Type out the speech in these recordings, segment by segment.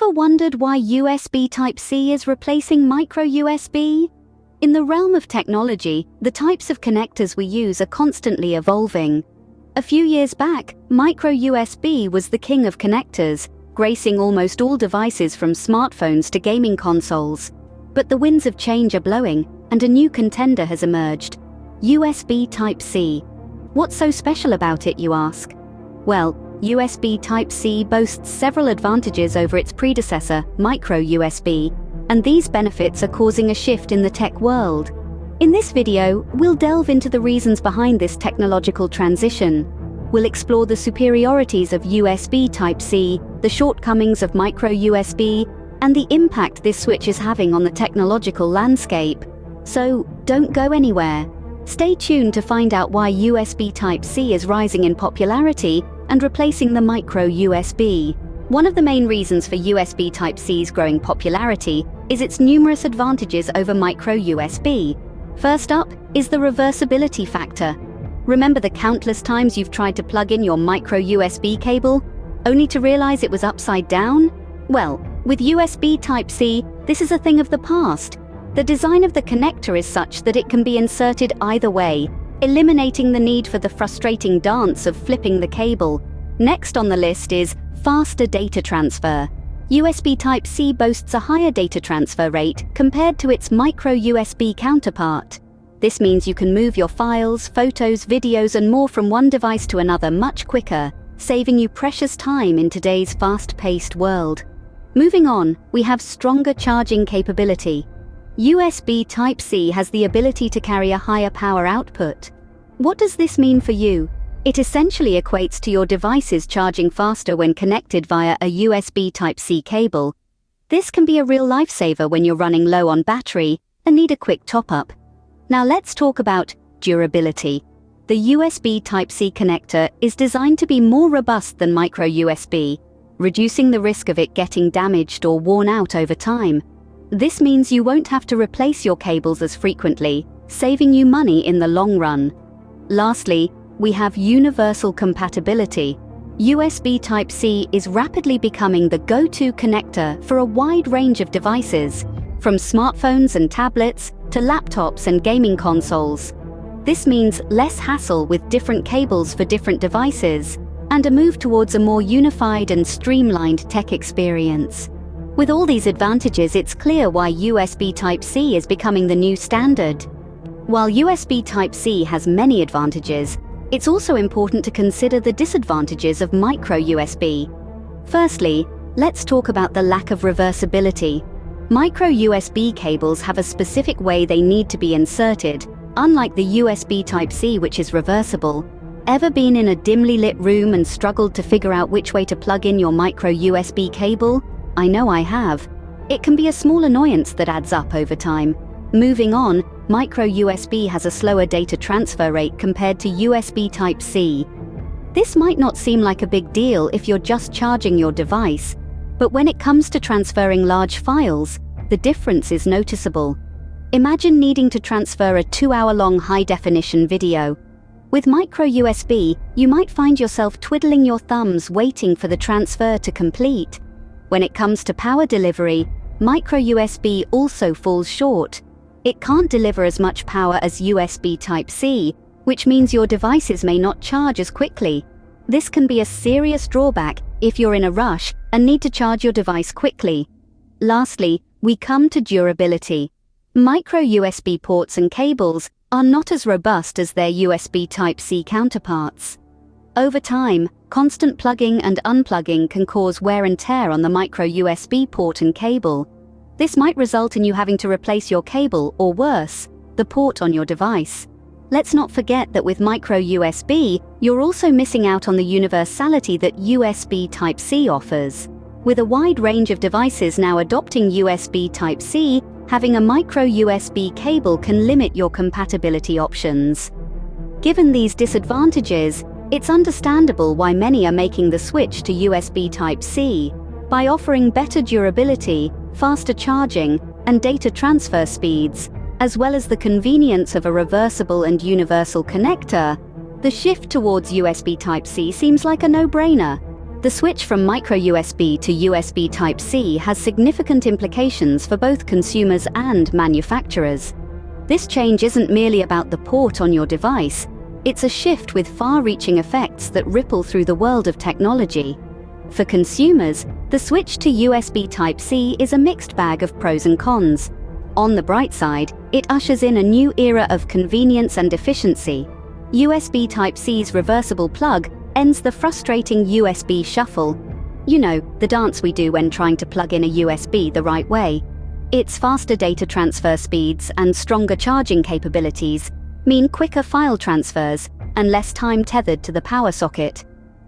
Ever wondered why USB Type-C is replacing micro USB? In the realm of technology, the types of connectors we use are constantly evolving. A few years back, micro USB was the king of connectors, gracing almost all devices from smartphones to gaming consoles. But the winds of change are blowing, and a new contender has emerged: USB Type-C. What's so special about it, you ask? Well, USB Type-C boasts several advantages over its predecessor, micro USB, and these benefits are causing a shift in the tech world. In this video, we'll delve into the reasons behind this technological transition. We'll explore the superiorities of USB Type-C, the shortcomings of micro USB, and the impact this switch is having on the technological landscape. So, don't go anywhere. Stay tuned to find out why USB Type-C is rising in popularity and replacing the micro USB. One of the main reasons for USB Type-C's growing popularity is its numerous advantages over micro USB. First up is the reversibility factor. Remember the countless times you've tried to plug in your micro USB cable, only to realize it was upside down? Well, with USB Type-C, this is a thing of the past. The design of the connector is such that it can be inserted either way, eliminating the need for the frustrating dance of flipping the cable. Next on the list is faster data transfer. USB Type-C boasts a higher data transfer rate compared to its micro USB counterpart. This means you can move your files, photos, videos, and more from one device to another much quicker, saving you precious time in today's fast-paced world. Moving on, we have stronger charging capability. USB Type-C has the ability to carry a higher power output. What does this mean for you? It essentially equates to your devices charging faster when connected via a USB Type-C cable. This can be a real lifesaver when you're running low on battery and need a quick top-up. Now let's talk about durability. The USB Type-C connector is designed to be more robust than micro USB, reducing the risk of it getting damaged or worn out over time. This means you won't have to replace your cables as frequently, saving you money in the long run. Lastly, we have universal compatibility. USB Type-C is rapidly becoming the go-to connector for a wide range of devices, from smartphones and tablets to laptops and gaming consoles. This means less hassle with different cables for different devices, and a move towards a more unified and streamlined tech experience. With all these advantages, it's clear why USB Type-C is becoming the new standard. While USB Type-C has many advantages, it's also important to consider the disadvantages of micro USB. Firstly, let's talk about the lack of reversibility. Micro USB cables have a specific way they need to be inserted, unlike the USB Type-C, which is reversible. Ever been in a dimly lit room and struggled to figure out which way to plug in your micro USB cable? I know I have. It can be a small annoyance that adds up over time. Moving on, micro USB has a slower data transfer rate compared to USB Type-C. This might not seem like a big deal if you're just charging your device, but when it comes to transferring large files, the difference is noticeable. Imagine needing to transfer a 2-hour-long high-definition video. With micro USB, you might find yourself twiddling your thumbs waiting for the transfer to complete. When it comes to power delivery, micro USB also falls short. It can't deliver as much power as USB Type-C, which means your devices may not charge as quickly. This can be a serious drawback if you're in a rush and need to charge your device quickly. Lastly, we come to durability. Micro USB ports and cables are not as robust as their USB Type-C counterparts. Over time, constant plugging and unplugging can cause wear and tear on the micro USB port and cable. This might result in you having to replace your cable, or worse, the port on your device. Let's not forget that with micro USB, you're also missing out on the universality that USB Type-C offers. With a wide range of devices now adopting USB Type-C, having a micro USB cable can limit your compatibility options. Given these disadvantages, it's understandable why many are making the switch to USB Type-C. By offering better durability, faster charging, and data transfer speeds, as well as the convenience of a reversible and universal connector, the shift towards USB Type-C seems like a no-brainer. The switch from micro USB to USB Type-C has significant implications for both consumers and manufacturers. This change isn't merely about the port on your device, it's a shift with far-reaching effects that ripple through the world of technology. For consumers, the switch to USB Type-C is a mixed bag of pros and cons. On the bright side, it ushers in a new era of convenience and efficiency. USB Type-C's reversible plug ends the frustrating USB shuffle. You know, the dance we do when trying to plug in a USB the right way. Its faster data transfer speeds and stronger charging capabilities mean quicker file transfers and less time tethered to the power socket.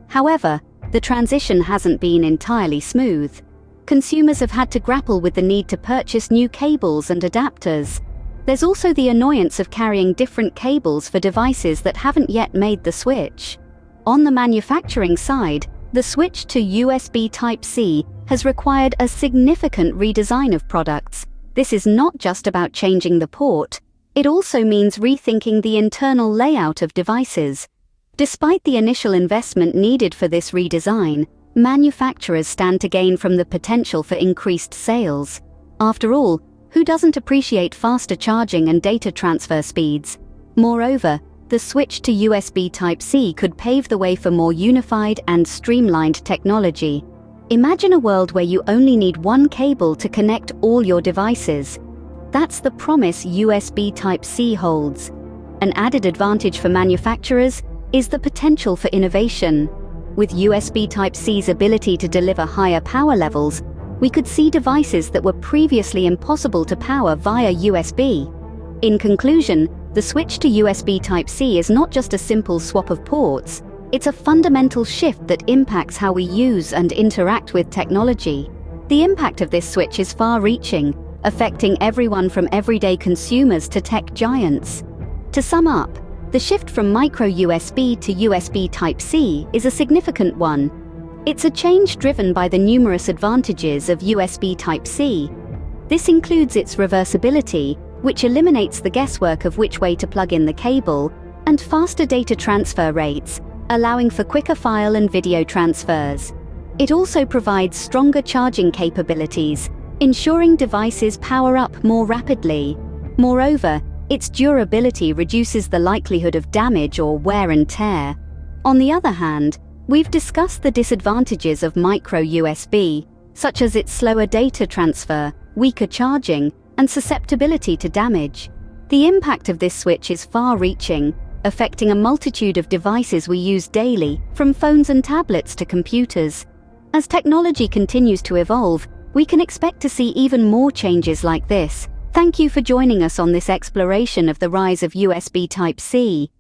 However, the transition hasn't been entirely smooth. Consumers have had to grapple with the need to purchase new cables and adapters. There's also the annoyance of carrying different cables for devices that haven't yet made the switch. On the manufacturing side, the switch to USB Type-C has required a significant redesign of products. This is not just about changing the port, it also means rethinking the internal layout of devices. Despite the initial investment needed for this redesign, manufacturers stand to gain from the potential for increased sales. After all, who doesn't appreciate faster charging and data transfer speeds? Moreover, the switch to USB Type-C could pave the way for more unified and streamlined technology. Imagine a world where you only need one cable to connect all your devices. That's the promise USB Type-C holds. An added advantage for manufacturers is the potential for innovation. With USB Type-C's ability to deliver higher power levels, we could see devices that were previously impossible to power via USB. In conclusion, the switch to USB Type-C is not just a simple swap of ports, it's a fundamental shift that impacts how we use and interact with technology. The impact of this switch is far-reaching, affecting everyone from everyday consumers to tech giants. To sum up, the shift from micro USB to USB Type-C is a significant one. It's a change driven by the numerous advantages of USB Type-C. This includes its reversibility, which eliminates the guesswork of which way to plug in the cable, and faster data transfer rates, allowing for quicker file and video transfers. It also provides stronger charging capabilities, ensuring devices power up more rapidly. Moreover, its durability reduces the likelihood of damage or wear and tear. On the other hand, we've discussed the disadvantages of micro USB, such as its slower data transfer, weaker charging, and susceptibility to damage. The impact of this switch is far-reaching, affecting a multitude of devices we use daily, from phones and tablets to computers. As technology continues to evolve, we can expect to see even more changes like this. Thank you for joining us on this exploration of the rise of USB Type-C.